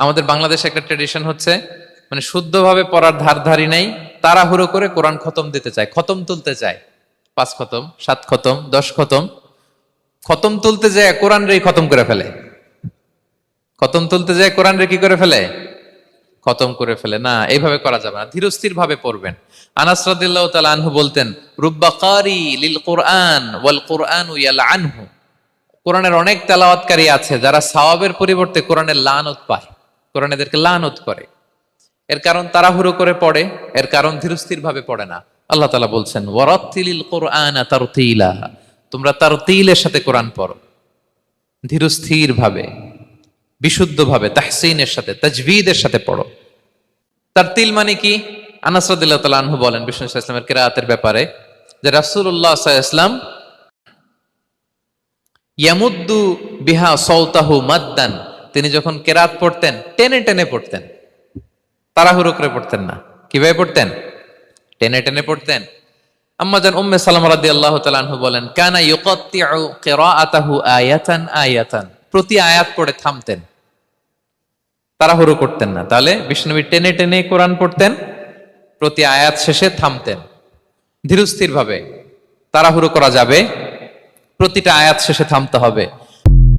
আমাদের বাংলাদেশে একটা ট্রেডিশন হচ্ছে, মানে শুদ্ধভাবে পড়ার ধারধারি নেই, তাড়াহুড়ো করে কোরআন খতম দিতে চায়, খতম তুলতে চায়। 5 খতম, 7 খতম, 10 খতম, খতম তুলতে যায় কোরআন রে খতম করে ফেলে। খতম তুলতে যায় কোরআন রে কি করে ফেলে? খতম করে ফেলে। না, এইভাবে করা যাবে না, ধীরস্থির ভাবে পড়বেন। আনাস রাদিয়াল্লাহু তাআলা আনহু বলতেন, রুব্বা কারি লিল কুরআন ওয়াল কুরআনু ইয়ালআনহু। কোরআনের অনেক তেলাওয়াতকারী আছে যারা সওয়াবের পরিবর্তে কোরআনের লানত পায়, কোরআন এদেরকে লানত করে। এর কারণ তাড়াহুড়ো করে পড়ে, এর কারণ ধীরস্থির ভাবে পড়ে না। আল্লাহ তাআলা বলছেন, ওয়ারাত্তিলিল কুরআনা তারতিলা, তোমরা তারতিলের সাথে কোরআন পড়ো, ধীরস্থির ভাবে, বিশুদ্ধ ভাবে, তাহসিনের সাথে, তাজবিদের সাথে পড়ো। তারতিল মানে কি? আনাস রাদিয়াল্লাহু তাআলা আনহু বলেন বিষ্ণু সাল্লাল্লাহু আলাইহি ওয়াসাল্লামের কিরাআতের ব্যাপারে, যে রাসূলুল্লাহ সাল্লাল্লাহু আলাইহি ওয়াসাল্লাম ইয়ামুদ্দু বিহা সাওতাহু মাদ্দান, তিনি যখন কেরাত পড়তেন টেনে টেনে পড়তেন, তাড়াহুড়ো করে পড়তেন না। কিভাবে পড়তেন? টেনে টেনে পড়তেন। আম্মা জান উম্মে সালামা রাদিয়াল্লাহু তাআলা আনহা বলেন, কানা ইউকাত্তিউ কিরাআতাহু আয়াতান আয়াতান, প্রতি আয়াত পড়ে থামতেন, তাড়াহুড়ো করতেন না। তাহলে বিষ্ণুনবী টেনে টেনে কোরআন পড়তেন, প্রতি আয়াত শেষে থামতেন, ধীরস্থির ভাবে। তাড়াহুড়ো করা যাবে, প্রতিটা আয়াত শেষে থামতে হবে।